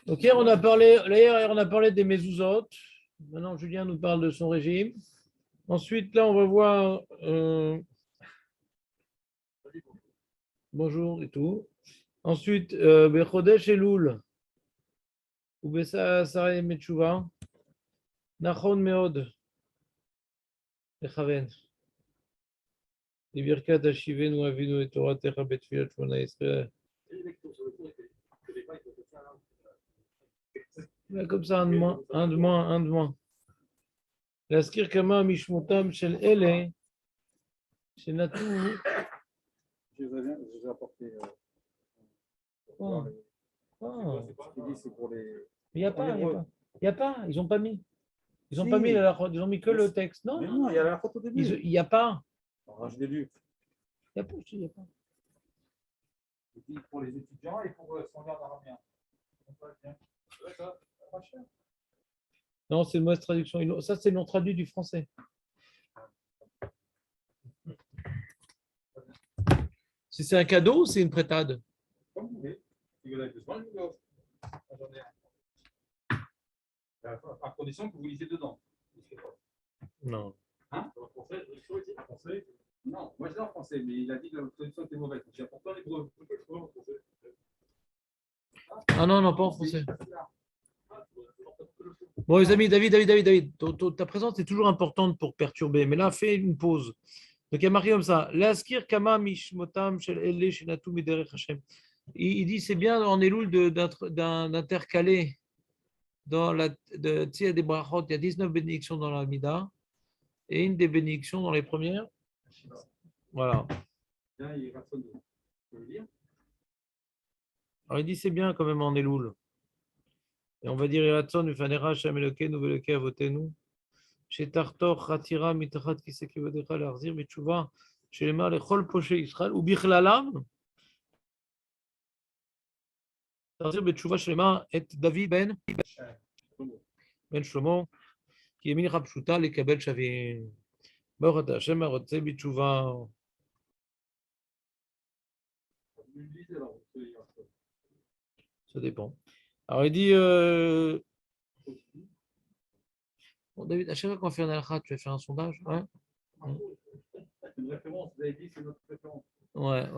Donc hier, on a parlé des mezuzot. Maintenant, Julien nous parle de son régime. Ensuite, là, on va voir bonjour et tout. Ensuite, Bechodesh Elul, ou Bessa Sarah Metchouva, Nachon Meod, Lechaven. Libirkat Ashivenu Avinu et Torah Techa Betfilat Shmona Israël. Comme ça, un de moins, un de moins, un de moins. להזכיר כמה משמותם של אלה שנטו. Je les ai apportés. Oh. C'est pour les. Il n'y a pas, ils n'ont pas mis. Ils n'ont Si. pas mis ils ont mis que le texte. Non, Mais non, il y a la photo au début. Il n'y a pas. Alors, je l'ai lu. Il n'y a pas, il n'y a pas. Je dis pour les étudiants et pour standard araméen. Non, c'est une mauvaise traduction. Ça, c'est non traduit du français. Si c'est un cadeau ou c'est une prétade? Comme vous voulez. Si vous avez besoin, je vous l'offre. J'en ai un. À condition que vous lisez dedans. Non. Hein? En français? Non, moi je l'ai en français, mais il a dit que la traduction était mauvaise. J'ai apporté en hébreu. Ah non, non, pas en français. Bon, les amis, David, ta présence est toujours importante pour perturber, mais là, fais une pause. Donc, il y a marqué comme ça. L'askir kama mishmotam shel ele shenatu miderech Hashem. Il dit c'est bien en Elul d'intercaler dans la des brachot. Il y a 19 bénédictions dans la Mida et une des bénédictions dans les premières. Voilà. Là, il va sonner. Tu veux dire? Alors, il dit c'est bien quand même en Elul. Et on va dire Yatson ufanera Hashem Elokeinu ve'Elokei avotenu. שתחתוך חתירה מתחת כיסא כבודך להחזיר בתשובה שלמה לכל פושעי ישראל ובכללם להחזיר בתשובה שלמה את דוד בן שלמה כי ימין לך פשוטה לקבל שווים. ברוך אתה השם הרוצה בתשובה. Ça dépend. Alors il dit bon, David, à chaque fois qu'on fait un alkha, tu vas faire un sondage, hein? C'est une référence, vous avez dit, c'est notre référence. Ouais.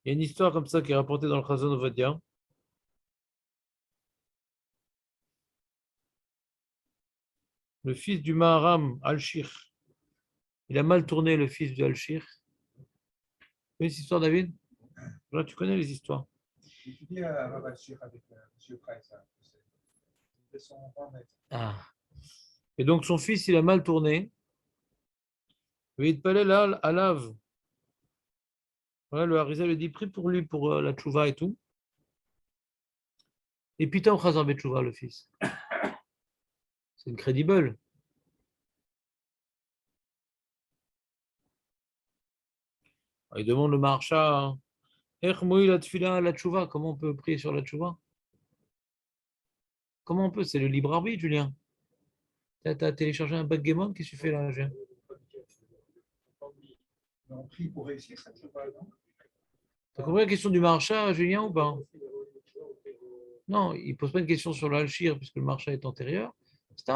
Il y a une histoire comme ça qui est rapportée dans le Chazon Ovadia. Le fils du Maharam, Al-Shir, il a mal tourné, le fils de Al-Shir. Tu connais cette histoire, David? Là, tu connais les histoires. J'ai étudié à Al-Shir avec M. Price. C'est son grand maître. Ah. Et donc, son fils, il a mal tourné. Mais il parlait là, à Lave. Voilà, le Harizal lui dit, prie pour lui, pour la tchouva et tout. Et puis, t'as Chazar Betchouva, le fils. C'est une crédible. Il demande le marcha, la tfila, la tchouva, comment on peut prier sur la tchouva? Comment on peut? C'est le libre arbitre, Julien. T'as téléchargé un backgammon, qu'est-ce que tu fais là, Julien? On prie pour réussir cette tchouva, non? T'as compris la question du marcha, Julien, ou pas? Non, il ne pose pas une question sur l'alchir, puisque le marcha est antérieur. C'est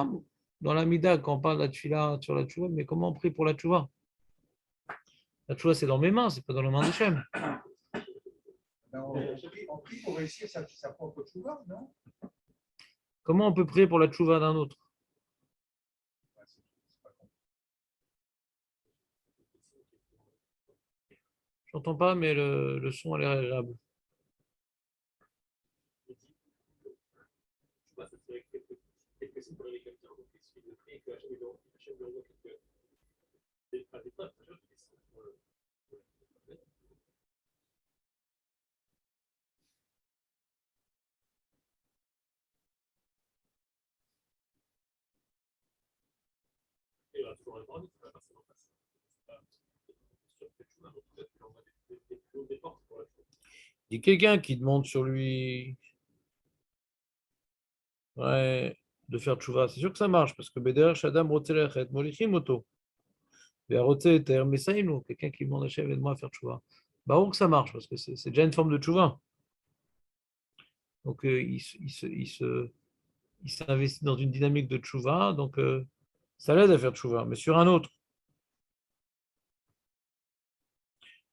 dans la Mida, quand on parle de la tfila sur la tchouva, mais comment on prie pour la tchouva? La tchouva, c'est dans mes mains, c'est pas dans les mains d'Hachem. On prie pour réussir sa propre tchouva, non? Comment on peut prier pour la tchouva d'un autre? Je n'entends pas, mais le son a l'air agréable. Il y a quelqu'un qui demande sur lui. Ouais. de faire tchouva. C'est sûr que ça marche, parce que Beder Shadam Rotzelechet, Molichim Oto. Ve'arotze Mesainu, quelqu'un qui demande à Hachem, aide-moi à faire tchouva. Baruch, ça marche, parce que c'est déjà une forme de tchouva. Donc, il s'investit dans une dynamique de tchouva, donc ça l'aide à faire tchouva. Mais sur un autre,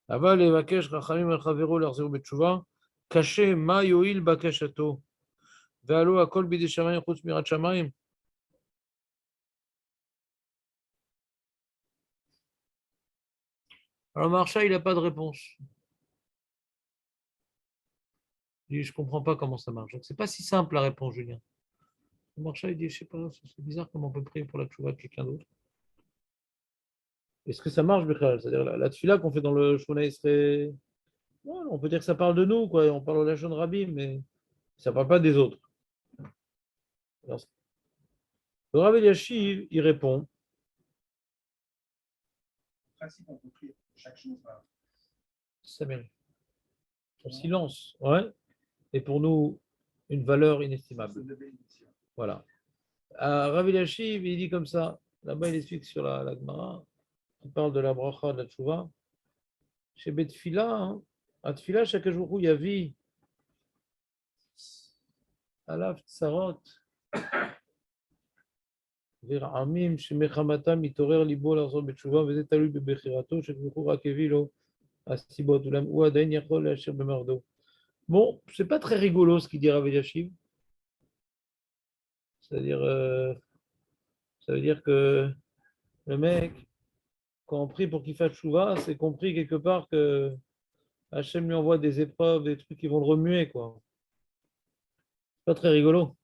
Aval Evakesh Rachamim El Chavero Larzeu Betchouva, Caché Ma Yoil Bakashato, Ve'alo Akol Bidei Shamayim Chutz Mirat Shamayim. Alors, Marcha, il n'a pas de réponse. Il dit, je ne comprends pas comment ça marche. Donc, ce n'est pas si simple la réponse, Julien. Marcha, il dit, je ne sais pas, c'est bizarre comment on peut prier pour la tchouva de quelqu'un d'autre. Est-ce que ça marche, Michael? C'est-à-dire la tefila qu'on fait dans le Shmona Esrei, ouais, on peut dire que ça parle de nous, quoi. On parle au Lachon Rabbi, mais ça ne parle pas des autres. Alors, le Rav Eliashiv, il répond. Principe, on peut prier pour chaque chose. Ça mérite. Son silence, ouais, est pour nous une valeur inestimable. Voilà. Rav Eliashiv, il dit comme ça. Là-bas, il explique sur la Gemara. Il parle de la bracha, de la tchouva. Chez Betfila, hein, à Tfila, chaque jour, il y a vie. Alaf Tsarot. Amim, Shemechamatam, Mitorer, Libo, Larzor, Betchouva, Vezet Talui, Bebechirato, Shekvoukou, Rakevilo, Asibot, Ulam, ou Adain, Yachol, Asher, Bemardo. Bon, c'est pas très rigolo ce qu'il dit Rav Eliashiv. C'est-à-dire, ça veut dire que le mec, quand on prie pour qu'il fasse chouva, c'est compris quelque part que Hachem lui envoie des épreuves, des trucs qui vont le remuer, quoi. C'est pas très rigolo.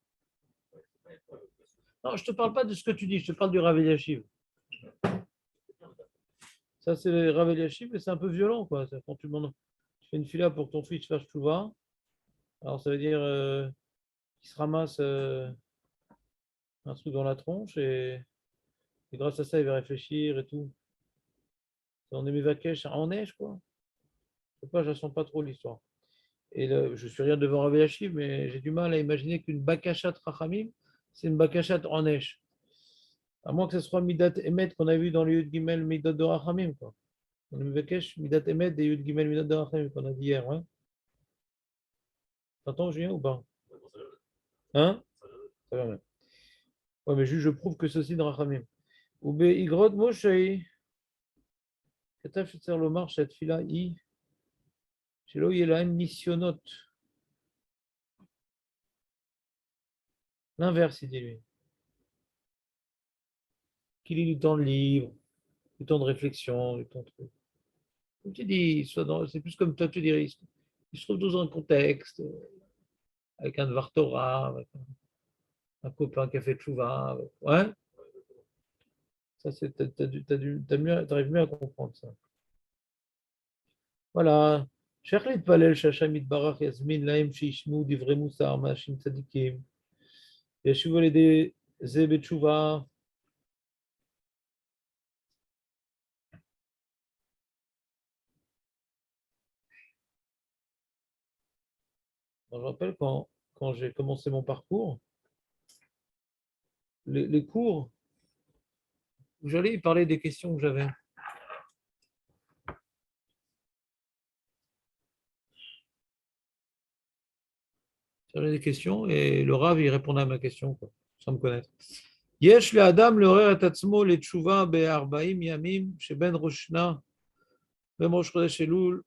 Non, je te parle pas de ce que tu dis, je te parle du Rav Eliashiv. Ça, c'est le Rav Eliashiv, mais c'est un peu violent, quoi. Quand tu demandes, tu fais une fila pour que ton fils fasse chouva, alors ça veut dire qu'il se ramasse un truc dans la tronche et grâce à ça, il va réfléchir et tout. On est mes vaquesh en neige, quoi. Je sais pas, je ne sens pas trop l'histoire. Et là, je suis rien devant Rav Eliashiv, mais j'ai du mal à imaginer qu'une bakashat rachamim, c'est une bakashat en neige. À moins que ce soit Midat Emet qu'on a vu dans le Yud Gimel Midat de Rachamim, quoi. On est vakesh Midat Emet et Yud Gimel Midat de Rachamim qu'on a dit hier, ouais. T'entends, Julien, ou pas? Hein? Ça va, ouais. Ouais, mais juste, je prouve que ceci de Rachamim. Ou be Igrod Moshei. Katav Shetzer Lomar, cette fila I. Shelo Yelaim Nisyonot. L'inverse, il dit lui. Qu'il ait du temps de livre, du temps de réflexion, du temps de. Comme tu dis, c'est plus comme toi, tu dirais. Il se trouve dans un contexte, avec un Dvar Torah, avec un copain qui a fait Tchouva. Ouais, ça, t'arrives mieux à comprendre ça. Voilà. Cher להתפלל שהשם יתברך יזמין להם שישמעו דברי מוסר מאנשים צדיקים וישובו על ידי זה בתשובה. Je me rappelle quand j'ai commencé mon parcours, les cours où j'allais parler des questions que j'avais. J'avais des questions et le Rav, il répondait à ma question, quoi, sans me connaître. יש לאדם לעורר את עצמו לתשובה ב-40 ימים שבין ראש שנה ובין ראש חודש אלול.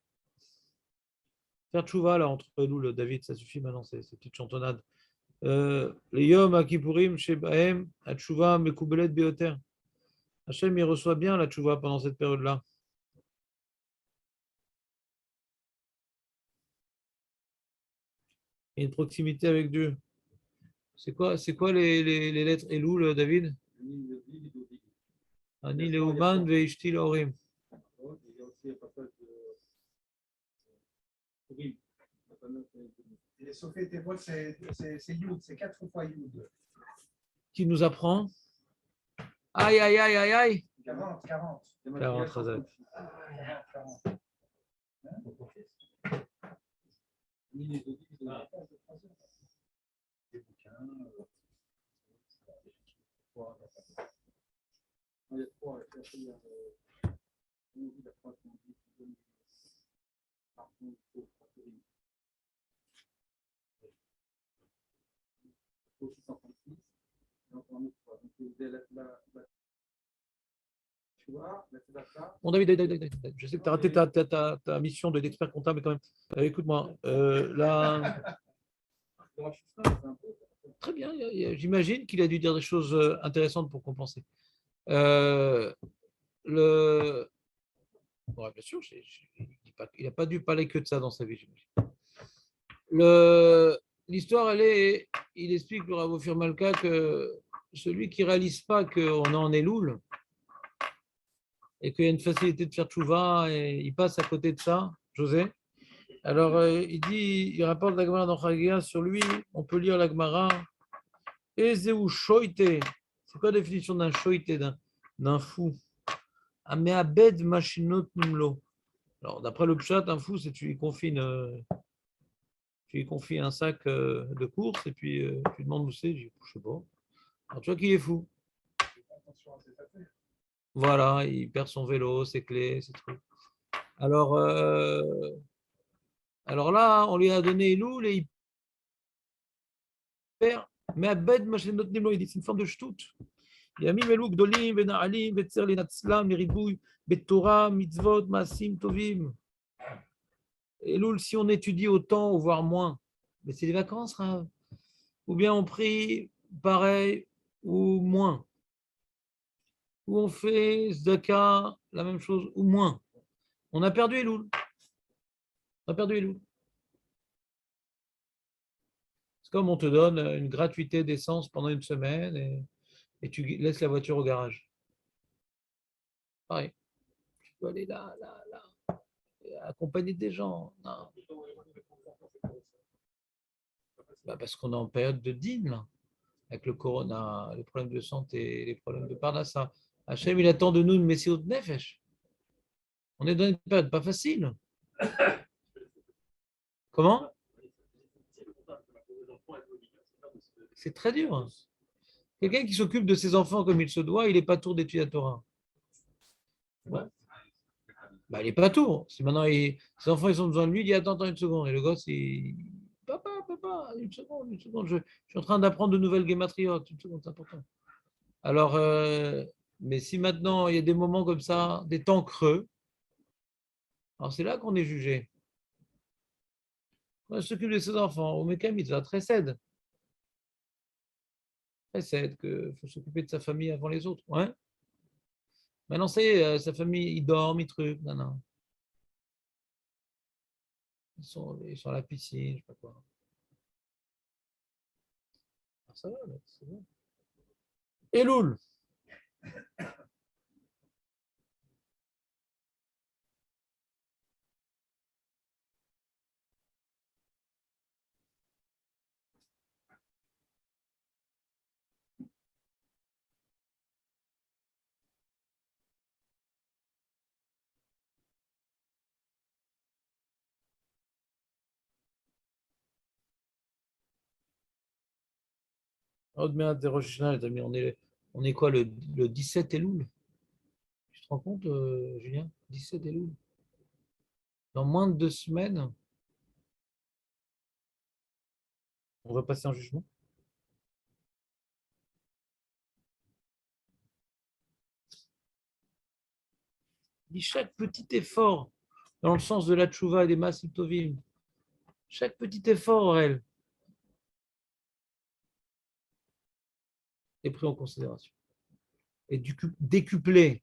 Faire tchouva là entre Elul et David, ça suffit maintenant, ces petites chantonnades. Les Yom HaKippurim Shebahem, Tchouva Mekubelet Beoter. Hachem, il reçoit bien la tchouva pendant cette période-là. Il y a une proximité avec Dieu. C'est quoi les lettres Elul, David? Ani Leuman Veishti Laorim. Et Sophie Tevot, c'est Yud, c'est 4 fois Yud. Qui nous apprend? Aïe, aïe, aïe, aïe, aïe. 40. 40 Chazak. 40. Bon, David, je sais que tu as raté ta mission d'expert comptable, mais quand même, écoute-moi, là, très bien, j'imagine qu'il a dû dire des choses intéressantes pour compenser. Le... Ouais, bien sûr, il n'a pas dû parler que de ça dans sa vie, j'imagine. L'histoire, il explique, le Rav Ophir Malka, que celui qui ne réalise pas qu'on est en Elul et qu'il y a une facilité de faire tchouva et il passe à côté de ça, José. Alors, il rapporte la Gemara dans Chagia sur lui, on peut lire la Gemara. Ezeu shoite. C'est quoi la définition d'un shoite, d'un fou? Ameabed machinot numlo. Alors, d'après le Pshat, un fou, c'est tu lui confies un sac de course et puis tu lui demandes où c'est. Je sais pas. Alors, tu vois qu'il est fou. Voilà, il perd son vélo, ses clés, ses trucs. Alors, là, on lui a donné Elul et il perd. Mais Abed machinot numlo, il dit c'est une forme de shtout. ימים אלו גדולים ונעלים וצר לנצלם לריבוי בתורה, מצוות, מעשים טובים. Elul, si on étudie autant ou voire moins, mais c'est les vacances, hein. Ou bien on prie pareil ou moins. Ou on fait Zdaka, la même chose ou moins. On a perdu Elul. On a perdu Elul. C'est comme on te donne une gratuité d'essence pendant une semaine et tu laisses la voiture au garage. Pareil. Tu peux aller là, accompagner des gens. Non. Bah parce qu'on est en période de dîme, là, avec le corona, les problèmes de santé, les problèmes de parnassa. Hachem, il attend de nous une Messiot Nefesh. On est dans une période pas facile. Comment? C'est très dur. Quelqu'un qui s'occupe de ses enfants comme il se doit, il n'est pas tour d'étudier la Torah. Ouais. Bah, il n'est pas tour. Si maintenant ses enfants ils ont besoin de lui, il dit attends une seconde. Et le gosse, papa, une seconde, je suis en train d'apprendre de nouvelles guématriotes. Une seconde, c'est important. Alors, mais si maintenant il y a des moments comme ça, des temps creux, alors c'est là qu'on est jugé. On s'occupe de ses enfants, au Mekam, il très cède. Très cède qu'il faut s'occuper de sa famille avant les autres. Ouais. Maintenant, c'est sa famille, ils dorment, ils truquent. Non, non. Ils sont à la piscine, je sais pas quoi. Alors, ça va, c'est bon. Elul. Odmeat de Rosh Hashanah, les amis, on est quoi, le 17 Elul? Tu te rends compte, Julien? 17 Elul. Dans moins de 2 semaines, on va passer en jugement. Dit chaque petit effort dans le sens de la tchouva et des masim tovim, chaque petit effort, elle, est pris en considération. Et décuplé.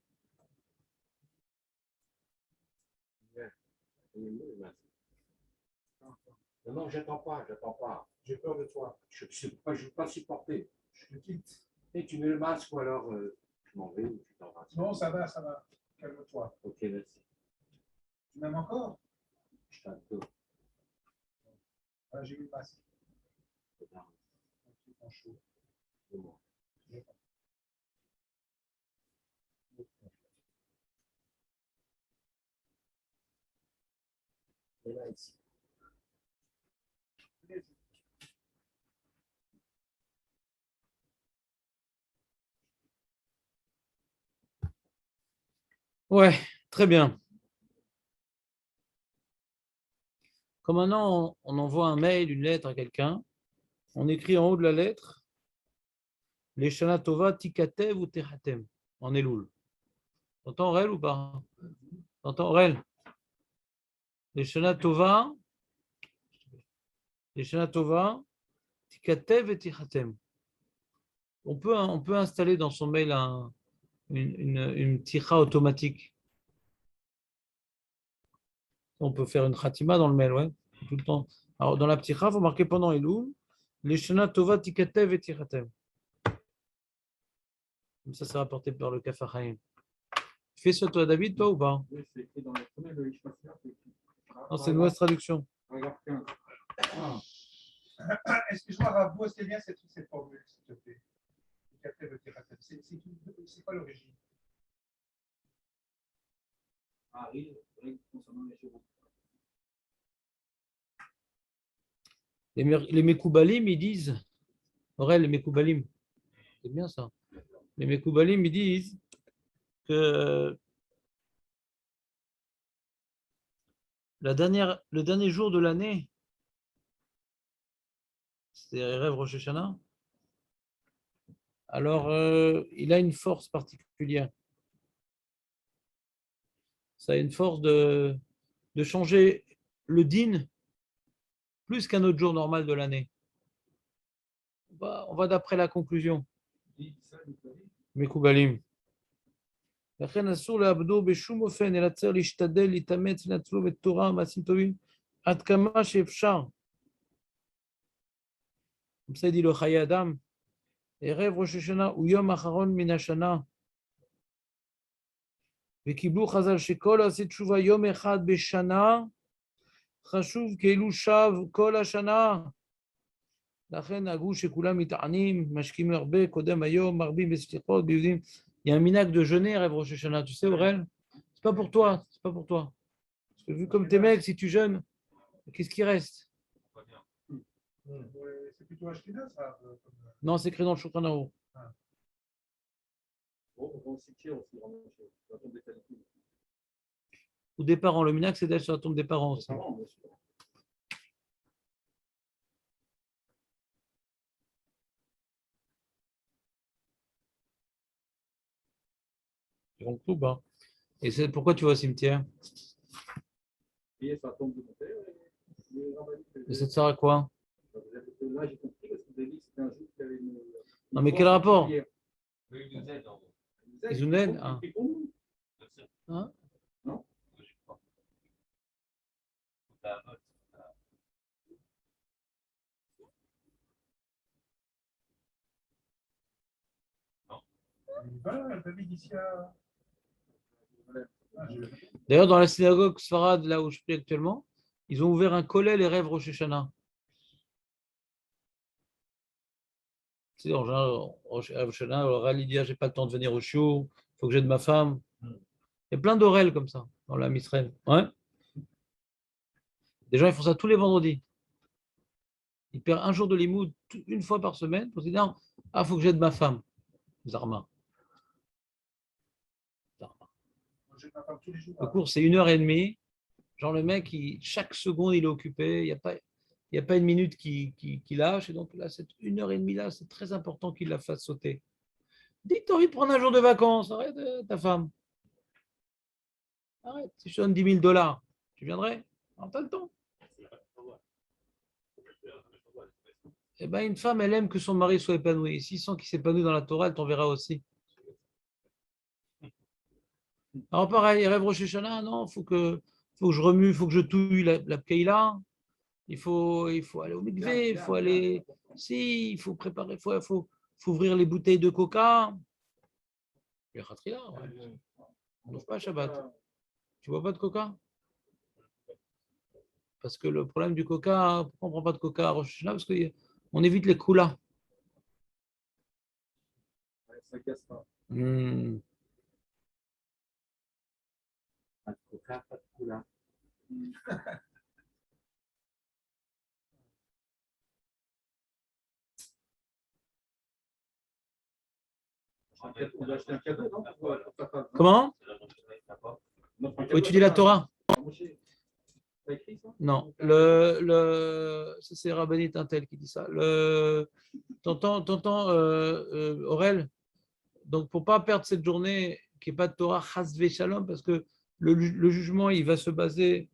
Non, j'attends pas. J'ai peur de toi. Je ne veux pas supporter. Je te quitte. Et tu mets le masque ou alors je m'en vais ou tu t'en vas. Non, ça va. Calme-toi. Ok, merci. Tu m'aimes encore? Je t'adore. Voilà, j'ai eu le masque. C'est bien. Tu prends chaud. C'est moi. Et là, ici. Ouais, très bien. Comme maintenant, on envoie un mail, une lettre à quelqu'un, on écrit en haut de la lettre les Shana Tova Tikatev ou Techatem en Elul. T'entends Aurel ou pas? T'entends Aurel? Les Shana Tova, Tikatev et Techatem. On peut installer dans son mail une ticha automatique. On peut faire une khatima dans le mail, ouais, tout le temps. Alors, dans la ticha, il faut marquer pendant Elul, les Shana Tova Tikatev et Techatem. Comme ça rapporté par le Kaf HaChaim. Tu fais ça toi, David, toi ou pas? Oui, c'est écrit dans le premier de Ishmael. Non, c'est une mauvaise traduction. Paragraphe 15. Excuse-moi, Ravo, c'est bien cette formule, s'il te plaît. C'est quoi l'origine? Ah, oui, concernant les chevaux. Les Mekoubalim, ils disent, Aurel, les Mekoubalim, c'est bien ça. Les Mekoubalim, ils disent que le dernier jour de l'année, c'est Rêve Rosh Hashanah, alors il a une force particulière. Ça a une force de changer le din plus qu'un autre jour normal de l'année. On va d'après la conclusion. Mekoubalim. לכן אסור לאבדו בשום אופן, אלא צריך להשתדל, להתאמץ, לנצלו בתורה ומעשים טובים עד כמה שאפשר. comme ça dit le חיי אדם, ערב ראש השנה הוא יום האחרון מן השנה. וקיבלו חז"ל שכל העושה תשובה יום אחד בשנה, חשוב כאילו שב כל השנה. לכן נהגו שכולם מתענים, משקיעים הרבה, קודם היום, מרבים בסליחות, ביהודים. Il y a un minhag de jeûner, Rêve Rosh Hashanah. Tu sais, Aurel, c'est pas pour toi, c'est pas pour toi. Parce que vu comme t'es mec, si tu jeûnes, qu'est-ce qui reste? C'est plutôt Ashkenaz, ça. Non, c'est écrit dans le Shulchan Aruch. Ou des parents. Le minhag, c'est d'être sur la tombe des parents aussi. Donc, tout bas. Et c'est pourquoi tu vas au cimetière? Et ça te sert à quoi? Non, mais quel rapport? Ils nous aident. Hein? Hein? Non. D'ailleurs, dans la synagogue Sfarad, là où je prie actuellement, ils ont ouvert un kollel les rêves Rosh Hashanah. Tu sais, en général, Rosh Hashanah, Aurel, il dit, j'ai pas le temps de venir au shiur, il faut que j'aide ma femme. Il y a plein d'Aurel comme ça, dans la Israël. Ouais. Des gens, ils font ça tous les vendredis. Ils perdent un jour de limoud une fois par semaine pour se dire, ah, il faut que j'aide ma femme. Zarma. Le cours, c'est 1 heure et demie. Genre, le mec, chaque seconde, il est occupé. Il n'y a pas une minute qui lâche. Et donc, là, cette 1 heure et demie-là, c'est très important qu'il la fasse sauter. Dis que tu as envie de prendre un jour de vacances. Arrête ta femme. Arrête. Si je te donne 10 000 dollars, tu viendrais? Non, tu as le temps. Eh ben, une femme, elle aime que son mari soit épanoui. S'il sent qu'il s'épanouit dans la Torah, elle t'enverra aussi. Alors, pareil, rêve Rosh Hashanah, non, faut que je remue, il faut que je touille la Keïla. Il faut aller au mikvé, il faut aller. Si, il faut préparer, faut ouvrir les bouteilles de coca. Il y a Khatria, ouais. On n'ouvre pas Shabbat. Tu vois pas de coca? Parce que le problème du coca, pourquoi on ne prend pas de coca à Rosh Hashanah? Parce qu'on évite les koulas. Ça casse pas. Pas de coca, pas de coula. On doit acheter un cadeau, non? Comment? faut étudier la Torah. T'as écrit ça? Non, ça, c'est Rabbanit Intel qui dit ça. T'entends, Aurel? Donc, pour ne pas perdre cette journée qui n'est pas de Torah, Chas Shalom, parce que le jugement, il va se baser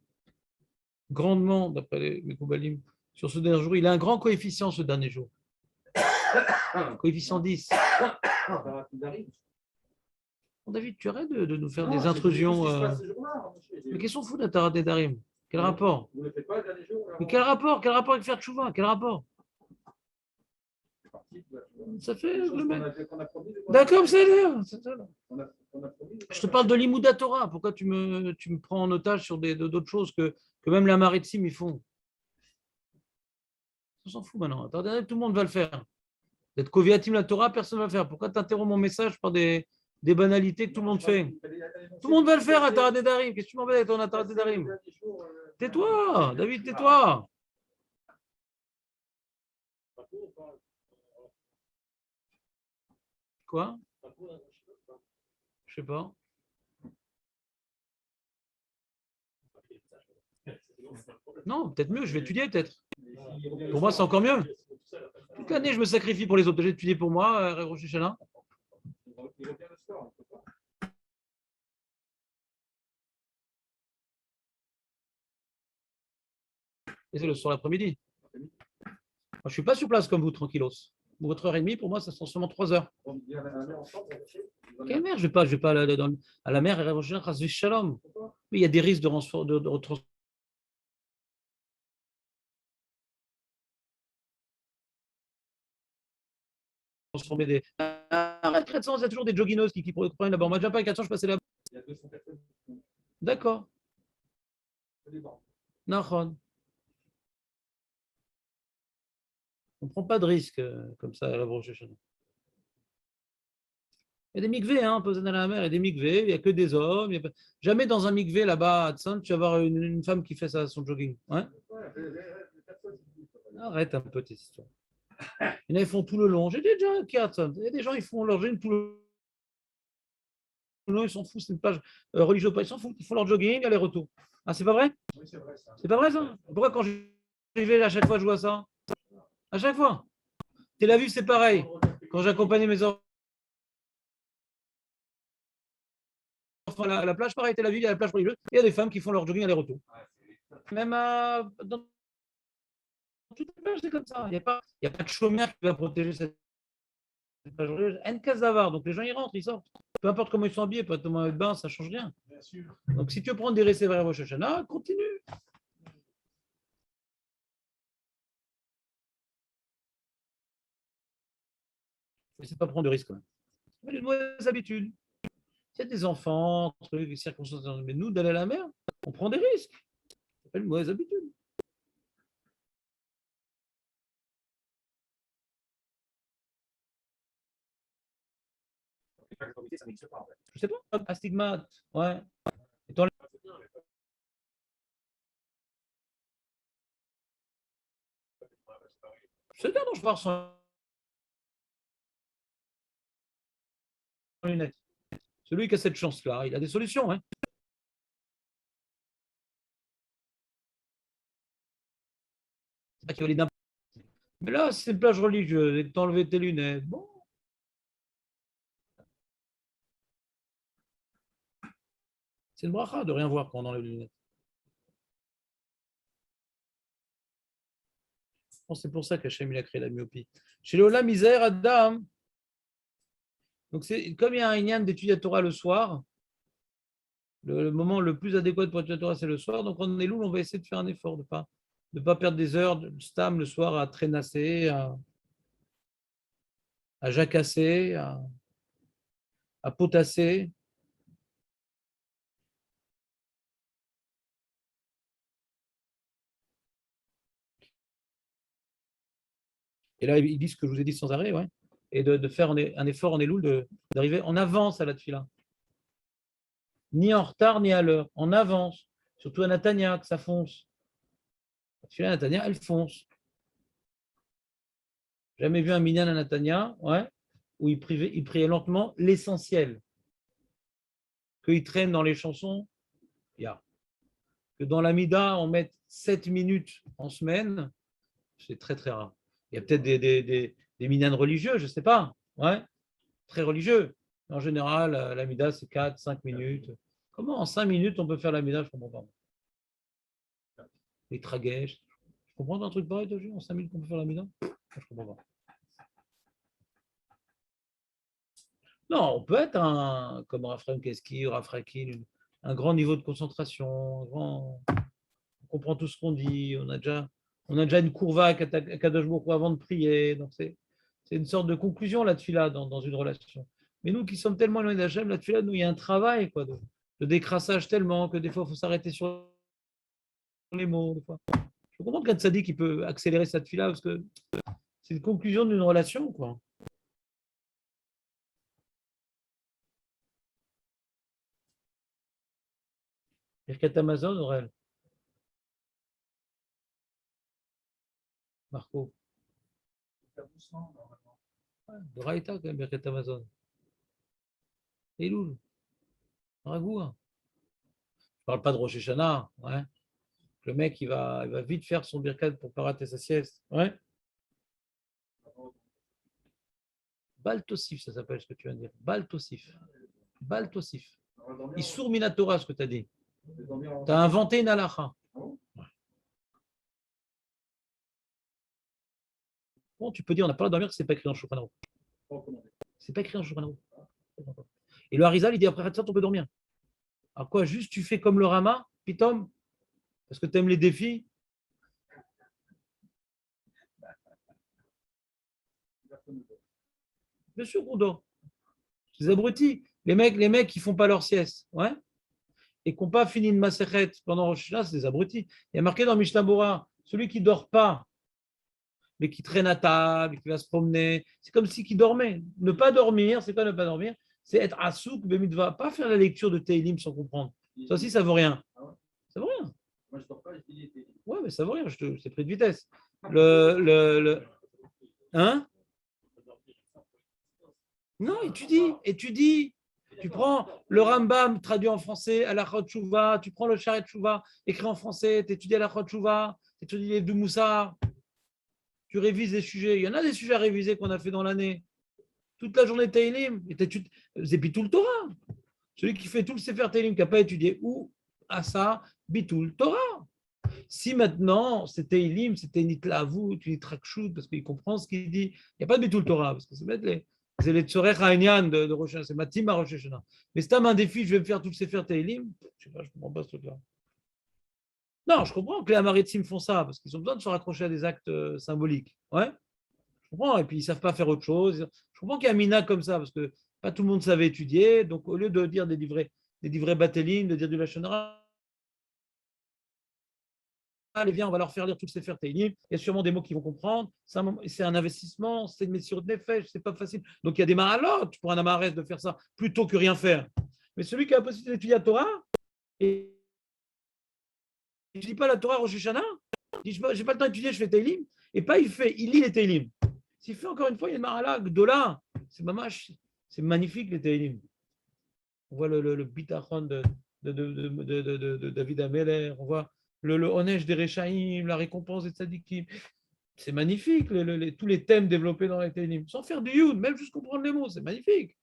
grandement, d'après les Mekoubalim, sur ce dernier jour. Il a un grand coefficient, ce dernier jour. Coefficient 10. David, tu arrêtes de nous faire des intrusions. Mais qu'est-ce qu'on fout d'Atarat et Darim? Quel rapport? Vous ne le faites pas le dernier jour? Mais quel rapport? Quel rapport avec faire tchouva? Quel rapport? Ça fait le mec. D'accord, c'est l'air. Je te parle de l'Imouda Torah. Pourquoi tu me prends en otage sur d'autres choses que même les maritimes ils font? On s'en fout maintenant. Attendez, tout le monde va le faire. D'être Koviatim la Torah, personne ne va le faire. Pourquoi tu interromps mon message par des banalités que tout le monde fait? Tout le monde va le faire à Atarat et Darim. Qu'est-ce que tu m'embêtes avec ton Atarat et Darim? Tais-toi, David, tais-toi. Quoi? Je sais pas. Non, peut-être mieux, je vais étudier peut-être. Pour moi, c'est encore mieux. Toute l'année, je me sacrifie pour les autres. J'ai étudié pour moi, Rosh Hashanah. Et c'est le soir l'après-midi. Moi, je ne suis pas sur place comme vous, tranquillos. Votre heure et demie, pour moi, ça sera seulement 3 heures. Quelle mer? Je ne vais pas à la mer et Rosh Hashanah, Chas Shalom. Mais il y a des risques de transformer des. Arrête, il y a toujours des joggineuses qui prennent là-bas. On m'a déjà pas 400, je passais là-bas. Il y a 200 personnes. D'accord. Nahon. On ne prend pas de risque comme ça à la Rosh Hashanah. Il y a des mikvés, on peut aller à la mer, il y a des mikvés, il n'y a que des hommes. Jamais dans un mikvé là-bas à Tsan, tu vas avoir une femme qui fait ça, son jogging. Ouais. Arrête un peu tes histoires. Il y en a, ils font tout le long. J'ai déjà un qui à Tsan. Il y a des gens, ils font leur jogging tout le long, ils s'en foutent, c'est une plage religieuse, ils s'en foutent, ils font leur jogging, aller-retour. Ah, c'est pas vrai? Oui, c'est vrai ça. C'est pas vrai ça? Pourquoi quand j'y vais, à chaque fois, je vois ça? À chaque fois. Tel Aviv, c'est pareil. Quand j'accompagnais mes enfants à la plage, pareil, Tel Aviv, il y a la plage religieuse, il y a des femmes qui font leur jogging aller-retour. Même dans toutes les plages, c'est comme ça. Il n'y a pas de chômeur qui va protéger cette plage religieuse. En Kazavar, donc les gens, ils rentrent, ils sortent. Peu importe comment ils sont habillés, pas comment ils bain, ça ne change rien. Donc si tu veux prendre des récits vers Rosh Hashanah, continue. Il ne faut pas prendre de risques quand même. Les mauvaises habitudes. Il y a des enfants, trucs, des circonstances, mais nous, d'aller à la mer, on prend des risques. Ça s'appelle une mauvaise habitude. Je sais pas, astigmate, ouais. C'est bien dont je parle sans lunettes. Celui qui a cette chance-là, il a des solutions. Hein. C'est pas qu'il valide. Mais là, c'est une plage religieuse et que tu enlevé tes lunettes. Bon. C'est une bracha de rien voir quand on enlève les lunettes. Bon, c'est pour ça qu'Hachem il a créé la myopie. Chez Lola, misère, Adam. Donc, comme il y a un inyan d'étudier la Torah le soir, le moment le plus adéquat pour étudier la Torah, c'est le soir. Donc, on est lourd, on va essayer de faire un effort, de ne pas perdre des heures de stam le soir à traînasser, à jacasser, à potasser. Et là, ils disent ce que je vous ai dit sans arrêt, ouais. Et de faire un effort en Elul, d'arriver en avance à la tefila. Ni en retard, ni à l'heure. En avance. Surtout à Natania, que ça fonce. La tefila à Natania, elle fonce. Jamais vu un minyan à Natania, ouais, où il priait lentement l'essentiel. Qu'il traîne dans les chansons, Il y a. Que dans l'Amida, on mette 7 minutes en semaine, c'est très très rare. Il y a peut-être des minyanes religieux, je ne sais pas. Ouais, très religieux. En général, l'Amida, c'est 4, 5 minutes. Comment en 5 minutes on peut faire l'Amida? Je ne comprends pas. Les traguèches. Je comprends un truc pareil, en 5 minutes qu'on peut faire l'Amida? Je ne comprends pas. Non, on peut être comme Raphaël Keski ou Rafrakin, un grand niveau de concentration, on comprend tout ce qu'on dit, on a déjà une courva à Kadosh Baruch Hu avant de prier, donc c'est une sorte de conclusion là-dessus, là, dans une relation. Mais nous qui sommes tellement éloignés d'Hachem, là-dessus, là, nous, il y a un travail quoi, de décrassage tellement que des fois, il faut s'arrêter sur les mots. Des fois. Je comprends qu'un tzaddik qui peut accélérer cette fille-là parce que c'est une conclusion d'une relation, quoi. Birkat Amazon, Aurel. Marco. De Raïta, quand même, Birkat Amazon. Elul. Ragoua. Je ne parle pas de Rosh Hashanah. Ouais. Le mec, il va vite faire son birkat pour ne pas rater sa sieste. Ouais. Baltosif, ça s'appelle ce que tu viens de dire. Baltosif. Baltosif. Issour Minatora, ce que tu as dit. Tu as inventé une halakha. Bon, tu peux dire, on n'a pas le droit de dormir, c'est pas écrit dans le Shulchan Aruch. C'est pas écrit dans le Shulchan Aruch. Et le Harizal, il dit après ça, on peut dormir. Alors quoi, juste tu fais comme le Rama, Pitom, parce que tu aimes les défis. Bien sûr qu'on dort. C'est des abrutis. Les mecs qui font pas leur sieste, ouais, et qui n'ont pas fini une masechet pendant Rosh Hashanah, c'est des abrutis. Il y a marqué dans Mishnah Bora, celui qui ne dort pas, mais qui traîne à table, qui va se promener, c'est comme si qui dormait. Ne pas dormir, c'est quoi ne pas dormir? C'est être asouk, bemidva, pas faire la lecture de Teilim sans comprendre. Ça aussi, ça vaut rien. Ça vaut rien. Moi, je dors pas, je dis Teilim. Ouais, mais ça vaut rien, c'est pris de vitesse. Hein? Non, étudie. Tu prends le Rambam traduit en français à la Chotchouva, tu prends le Sharet Chouva écrit en français, tu étudies à la Chotchouva, tu étudies les deux Moussar, tu révises des sujets. Il y en a des sujets à réviser qu'on a fait dans l'année. Toute la journée Teilim, c'est Bitul Torah. Celui qui fait tout le Sefer Teilim, qui n'a pas étudié, ou à ça, Bitul Torah. Si maintenant c'est Teilim, c'était Nitlavut, Nitrakshut, parce qu'il comprend ce qu'il dit, il n'y a pas de Bitul Torah, parce que c'est les Tzorech Ha'inyan de Rosh Hashanah, c'est Matim à Rosh Hashanah. Mais c'est un défi, je vais me faire tout le Sefer Teilim, je ne sais pas, je ne comprends pas ce truc-là. Non, je comprends que les Amaritzim font ça, parce qu'ils ont besoin de se raccrocher à des actes symboliques. Ouais, je comprends, et puis ils ne savent pas faire autre chose. Je comprends qu'il y a un mina comme ça, parce que pas tout le monde savait étudier, donc au lieu de dire des livrets batelines, de dire du Lashon Hara, allez, viens, on va leur faire lire tout le Sefer Teilim. Il y a sûrement des mots qu'ils vont comprendre. C'est un investissement, c'est une messure de nefesh, c'est pas facile. Donc il y a des mahalotes pour un amarès de faire ça plutôt que rien faire. Mais celui qui a la possibilité d'étudier la Torah, et il ne dit pas la Torah Rosh Hashanah, il dit j'ai pas le temps d'étudier, je fais Teilim, et pas il lit les Teilim. S'il fait encore une fois, il y a une mahala, Gdola, c'est magnifique les Teilim. On voit le bitachon de David Ameller, on voit le Onesh des Rechaïm, la récompense des Tzadikim. C'est magnifique, tous les thèmes développés dans les Teilim. Sans faire du Youd, même juste comprendre les mots, c'est magnifique.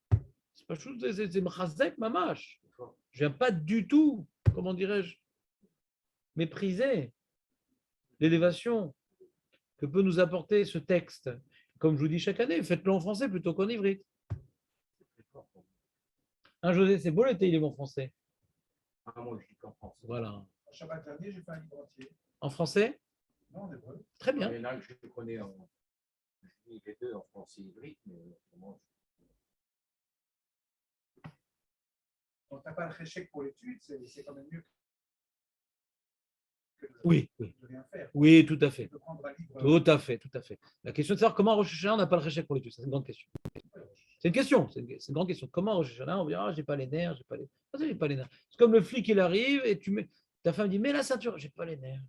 C'est pas chose, c'est Mchazek Mamash. Je viens pas du tout, comment dirais-je, mépriser l'élévation que peut nous apporter ce texte. Comme je vous dis chaque année, faites-le en français plutôt qu'en ivrite. Hein, José, c'est beau les Teilim en français. Ah, moi, je dis qu'en français. Voilà. Shabbat dernier, j'ai fait un livre entier. En français? Non, en hébreu. Très bien. Il y en a que je connais les deux en français hybride, mais autrement. Donc, tu n'as pas le réchec pour l'étude, c'est quand même mieux que Oui. de rien faire. Oui, tout à fait. De prendre un livre. Tout à fait. La question de savoir comment Rosh Hashanah on n'a pas le réchec pour l'étude, c'est une grande question. C'est une question, c'est une grande question. Comment Rosh Hashanah on dira, j'ai pas les nerfs, j'ai pas les nerfs. C'est comme le flic, il arrive et ta femme dit, mets la ceinture, j'ai pas les nerfs.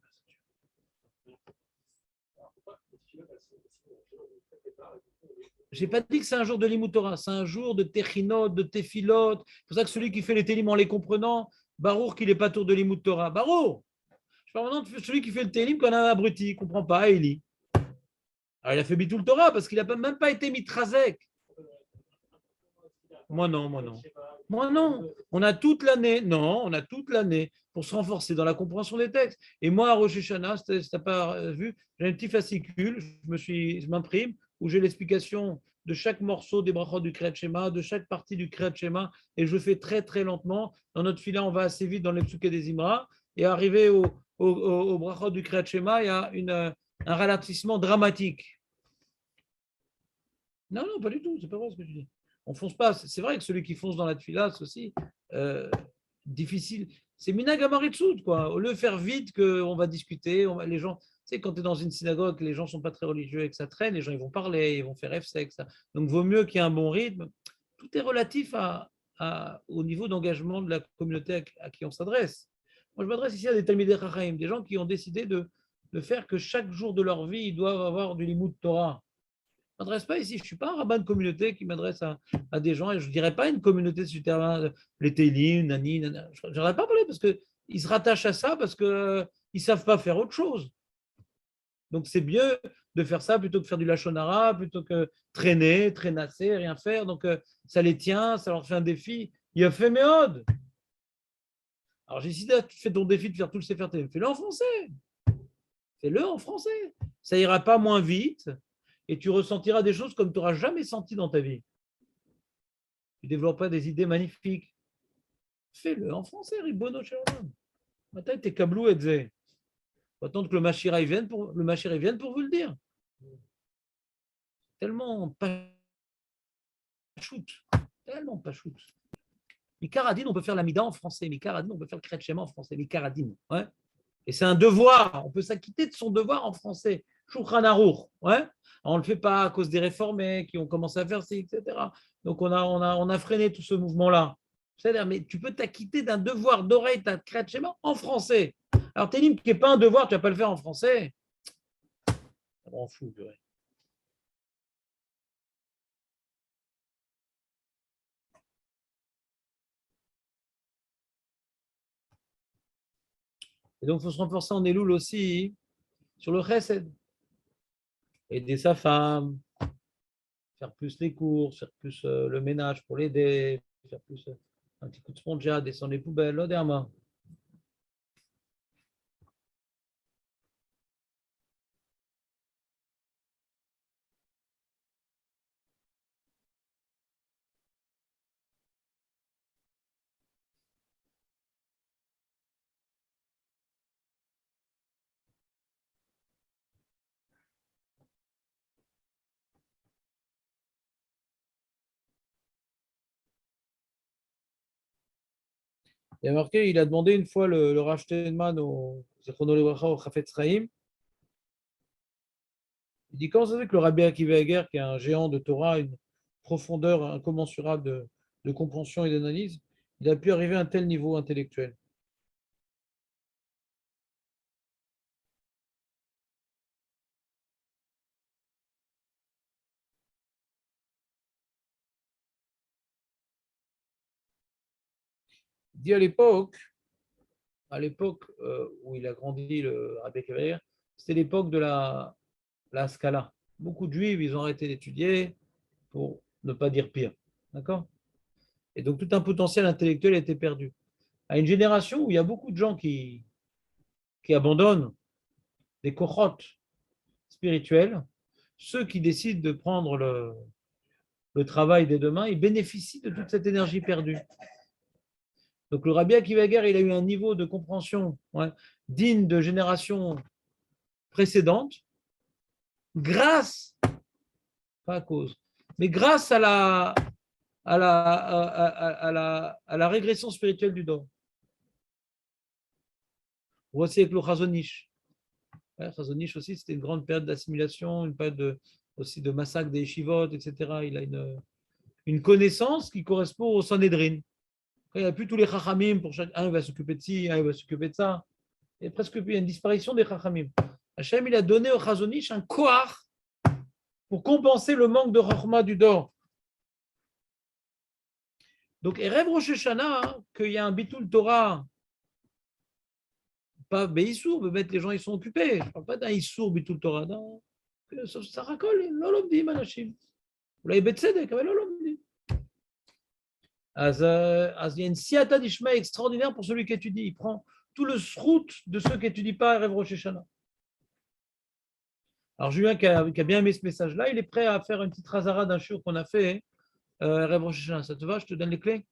J'ai pas dit que c'est un jour de Limut Torah, c'est un jour de Techinot, de Tefilot. C'est pour ça que celui qui fait les télim en les comprenant, Barour qu'il n'est pas tour de l'imout Torah. Barour! Je parle maintenant de celui qui fait le télim quand on a un abruti, il ne comprend pas, il lit. Alors il a fait Bitul Torah parce qu'il n'a même pas été mitrazek. Moi non. Moi non. On a toute l'année. Non, on a toute l'année pour se renforcer dans la compréhension des textes. Et moi, à Rosh Hashanah, si tu n'as pas vu, j'ai un petit fascicule, je m'imprime, où j'ai l'explication de chaque morceau des brachot du Kriyat Shema, de chaque partie du Kriyat Shema, et je fais très très lentement. Dans notre fila, on va assez vite dans les psuké des Imra, et arrivé au brachot du Kriyat Shema, il y a un ralentissement dramatique. Non, pas du tout, c'est pas vrai ce que je dis. On ne fonce pas. C'est vrai que celui qui fonce dans la tefila, c'est aussi difficile. C'est minag amaritsout, quoi. Au lieu de faire vite qu'on va discuter, les gens, tu sais, quand tu es dans une synagogue, les gens ne sont pas très religieux et que ça traîne, les gens ils vont parler, ils vont faire F-sex. Donc, vaut mieux qu'il y ait un bon rythme. Tout est relatif au niveau d'engagement de la communauté à qui on s'adresse. Moi, je m'adresse ici à des Talmidei Chachamim, des gens qui ont décidé de faire que chaque jour de leur vie, ils doivent avoir du limud Torah. Je ne m'adresse pas ici, je ne suis pas un rabbin de communauté qui m'adresse à des gens, et je ne dirais pas une communauté sur terrain, les télim, nani, nana. Je n'aurais pas parlé parce qu'ils se rattachent à ça parce qu'ils ne savent pas faire autre chose. Donc c'est mieux de faire ça plutôt que faire du lachonara, plutôt que traînasser, rien faire. Donc ça les tient, ça leur fait un défi. Il a fait méode. Alors j'ai décidé, tu fais ton défi de faire tout le Sefer Télim. Fais-le en français. Fais-le en français. Ça ira pas moins vite. Et tu ressentiras des choses comme tu n'auras jamais senti dans ta vie. Tu développeras des idées magnifiques. Fais-le en français, Ribono Shalom. Maintenant, t'es kablou et zé. Faut attendre que le Machira vienne pour vous le dire. Tellement pas shoot. Tellement pas shoot. Mikaradine, on peut faire l'amida en français. Mikaradine, on peut faire le Kriyat Shema en français. Mikaradine. Ouais. Et c'est un devoir. On peut s'acquitter de son devoir en français. Shulchan Aruch. Ouais. On ne le fait pas à cause des réformés qui ont commencé à faire ça, etc. Donc, on a freiné tout ce mouvement-là. C'est-à-dire, mais tu peux t'acquitter d'un devoir d'oreille, ta Kriyat Shema en français. Alors, Télim, qui n'est pas un devoir, tu ne vas pas le faire en français. Ça m'en fout, purée. Et donc, il faut se renforcer en Elul aussi sur le chesed. Aider sa femme, faire plus les courses, faire plus le ménage pour l'aider, faire plus un petit coup de spongia, descendre les poubelles, l'odéama. Il a marqué, il a demandé une fois le racheter de man au Chafetz Chaim. Il dit comment ça se fait que le Rabbi Akiva Eger, qui est un géant de Torah, une profondeur incommensurable de compréhension et d'analyse, il a pu arriver à un tel niveau intellectuel. Il dit à l'époque où il a grandi, le Rabbi Akiva Eger, c'était l'époque de la Scala. Beaucoup de juifs, ils ont arrêté d'étudier pour ne pas dire pire. D'accord? Et donc tout un potentiel intellectuel a été perdu. À une génération où il y a beaucoup de gens qui abandonnent des cohortes spirituelles, ceux qui décident de prendre le travail des deux mains, ils bénéficient de toute cette énergie perdue. Donc le Rabbi Akiva Eger, il a eu un niveau de compréhension digne de générations précédentes, grâce, pas à cause, mais grâce à la régression spirituelle du Dor. Voici avec le Chazonish. Chazonish aussi, c'était une grande période d'assimilation, une période aussi de massacre des yeshivot, etc. Il a une connaissance qui correspond au Sanhedrin. Il n'y a plus tous les chachamim, pour chaque un il va s'occuper de ci, un il va s'occuper de ça. Il y a une disparition des chachamim. Hachem, il a donné au Chazonish un koar pour compenser le manque de chachma du Dor. Donc, Erev Rosh Hashanah, qu'il y a un Bitul Torah pas Beissour, mais mettre les gens, ils sont occupés. Je ne parle pas d'un Issour, Bitul Torah. Non. Ça racole, l'olomdim, anashim. Aולי בצדק, אבל לא לומדים. אז il y a une siyata d'Ishmael extraordinaire pour celui qui étudie. Il prend tout le srout de ceux qui n'étudient pas à Erev Rosh Hashanah. Alors Julien, qui a bien aimé ce message-là, il est prêt à faire une petite razara d'un shiur qu'on a fait Erev Rosh Hashanah. Ça te va? Je te donne les clés?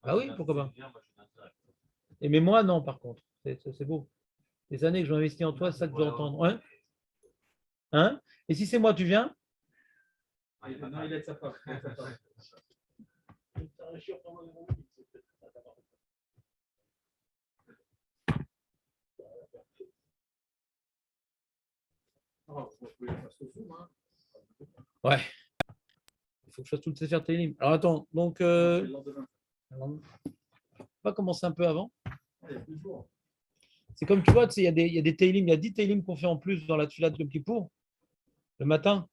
Ah oui, pourquoi pas? Et mais moi, non, par contre. C'est beau. Les années que je m'investis en toi, c'est ça que je veux entendre. Hein? Hein? Et si c'est moi, tu viens? Non, il aide sa femme. Ouais. Il faut que je fasse tout le Sefer Tehillim. Alors attends, donc on va commencer un peu avant. C'est comme tu vois, il y a des Tehillim, il y a 10 Tehillim qu'on fait en plus dans la Tfilat de Yom Kippour. Le matin,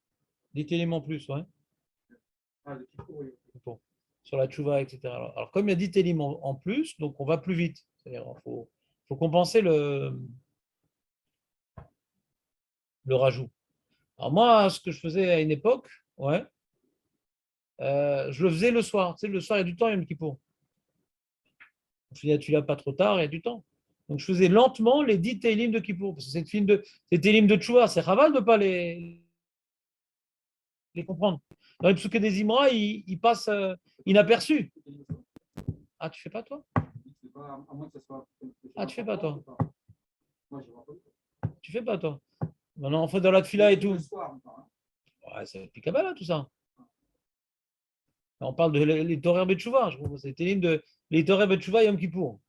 10 Tehillim en plus, ouais. Bon, sur la Tchouva, etc. Alors, comme il y a 10 Tehillim en plus, donc on va plus vite. C'est-à-dire qu'il faut compenser le rajout. Alors moi, ce que je faisais à une époque, ouais, je le faisais le soir. Tu sais, le soir, il y a du temps, Yom Kippour. On finit la Tfilat pas trop tard, il y a du temps. Donc je faisais lentement les 10 Tehillim de Kippour. Parce que ces Tehillim de Tchouva, c'est raval de ne pas les comprendre. Dans les psuké des Imra, ils passent inaperçus. Ah, tu fais pas toi? Ah, tu fais pas toi? Tu fais pas toi? Maintenant, on fait dans la tfila et tout. Ouais, c'est Pikabala tout ça. On parle de les Torah Betchouva. C'est les Torah Betchouva Yom Kippour.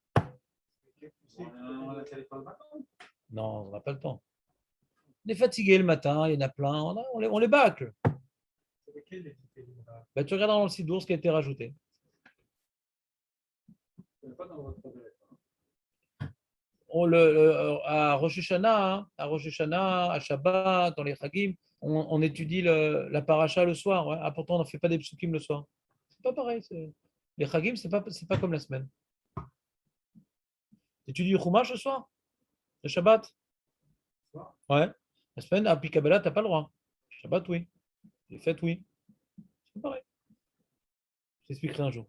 Non, on n'a pas le temps. On est fatigué le matin, il y en a plein, on les bâcle. Ben, tu regardes dans le Sidour ce qui a été rajouté. À Rosh Hashanah, à Shabbat, dans les Chagim, on étudie la paracha le soir. Ouais. Ah, pourtant, on ne fait pas des psukim le soir. C'est pas pareil. Les Chagim, c'est pas comme la semaine. Tu étudies le Chumash le soir? Le Shabbat? Ouais. La semaine, à Pikabela, tu n'as pas le droit. Shabbat, oui. Les fêtes, oui. C'est pas pareil. Je t'expliquerai un jour.